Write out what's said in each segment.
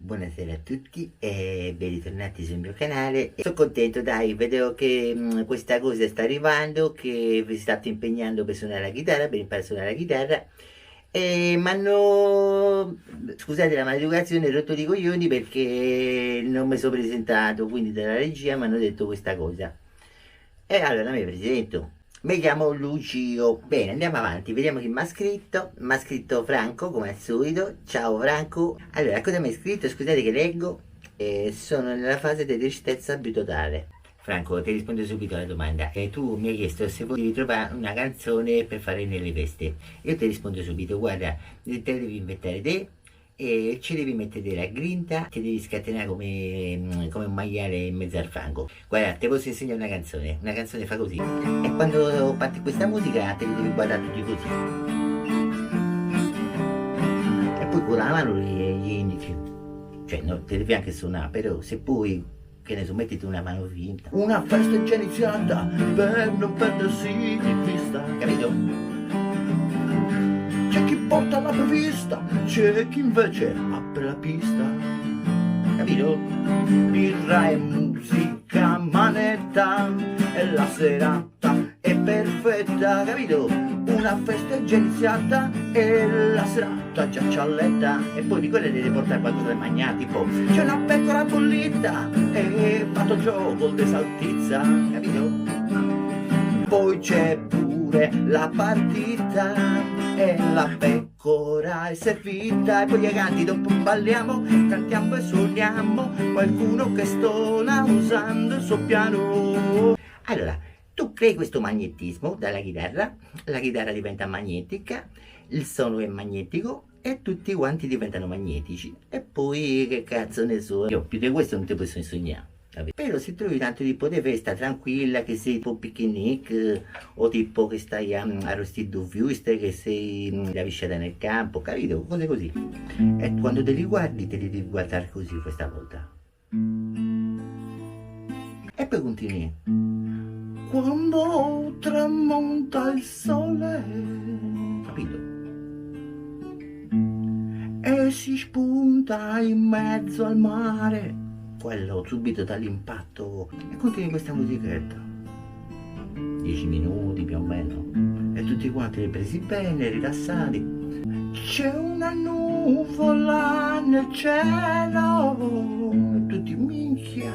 Buonasera a tutti e ben ritornati sul mio canale. Sono contento, dai, vedo che questa cosa sta arrivando, che vi state impegnando per suonare la chitarra, per imparare a suonare la chitarra. E mi hanno, scusate la maleducazione, rotto i coglioni perché non mi sono presentato, quindi dalla regia mi hanno detto questa cosa. E allora mi presento. Mi chiamo Lucio. Bene, andiamo avanti, vediamo chi mi ha scritto. Mi ha scritto Franco, come al solito. Ciao Franco. Allora, cosa mi hai scritto? Scusate che leggo. Sono nella fase di tristezza più totale. Franco, ti rispondo subito alla domanda. Tu mi hai chiesto se volevi trovare una canzone per fare nelle feste. Io ti rispondo subito, guarda, te devi inventare te e ci devi mettere della grinta, ti devi scatenare come un maiale in mezzo al fango. Guarda, ti posso insegnare una canzone fa così. E quando parte questa musica te li devi guardare tutti così. E poi con la mano gli indici. Cioè, no, te devi anche suonare, però se poi, che ne so, mettiti una mano finta. Una festa è già iniziata per non perdersi di vista, capito? C'è chi porta la provvista, c'è chi invece apre la pista, capito? Birra e musica, manetta, e la serata è perfetta, capito? Una festa è già iniziata e la serata già cialletta. E poi di quelle devi portare qualcosa da mangiare, tipo c'è una pecora bollita e fatto il gioco di saltizza, capito? Poi c'è pure la partita e la pecora è servita. E poi gli canti dopo balliamo, cantiamo e suoniamo. Qualcuno che stona usando il suo piano. Allora, tu crei questo magnetismo dalla chitarra, la chitarra diventa magnetica, il suono è magnetico e tutti quanti diventano magnetici. E poi che cazzo ne so, io più di questo non ti posso insegnare. Però se trovi tanto tipo di festa tranquilla, che sei tipo picnic o tipo che stai a arrostire due wuste, che sei la visciata nel campo, capito? Cose così. E quando te li guardi te li devi guardare così questa volta. E poi continui. Quando tramonta il sole, capito? E si spunta in mezzo al mare, quello subito dall'impatto, e continui questa musichetta 10 minuti più o meno e tutti quanti presi bene, rilassati. C'è una nuvola nel cielo e tutti minchia,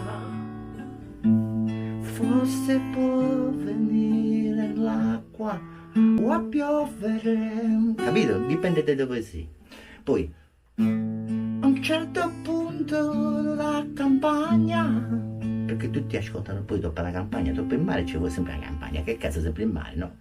forse può venire l'acqua o a piovere, capito? Dipende da dove sei. Poi a un certo punto della campagna, perché tutti ascoltano poi dopo la campagna, dopo il mare ci vuole sempre la campagna, che cazzo sempre il mare, no?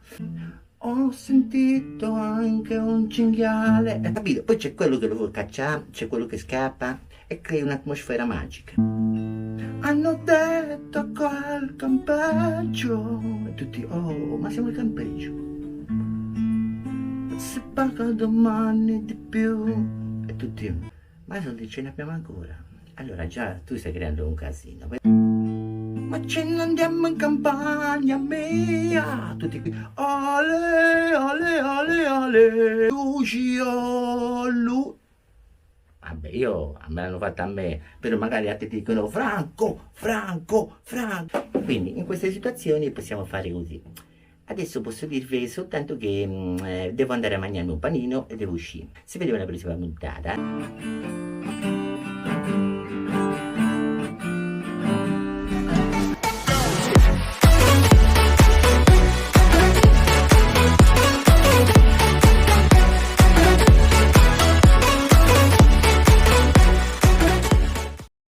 Ho sentito anche un cinghiale, capito? Poi c'è quello che lo vuole cacciare, c'è quello che scappa e crea un'atmosfera magica. Hanno detto qua al campeggio e tutti, oh, ma siamo al campeggio, si paga domani di più. E tutti, ma non ce ne abbiamo ancora. Allora già tu stai creando un casino. Ma ce ne andiamo in campagna mia. Tutti qui, ole, ole, ole, ole, Lucio, Vabbè, me l'hanno fatta a me, però magari a te ti dicono Franco, Franco, Franco. Quindi in queste situazioni possiamo fare così. Adesso posso dirvi soltanto che devo andare a mangiarmi un panino e devo uscire. Si vede una prossima puntata.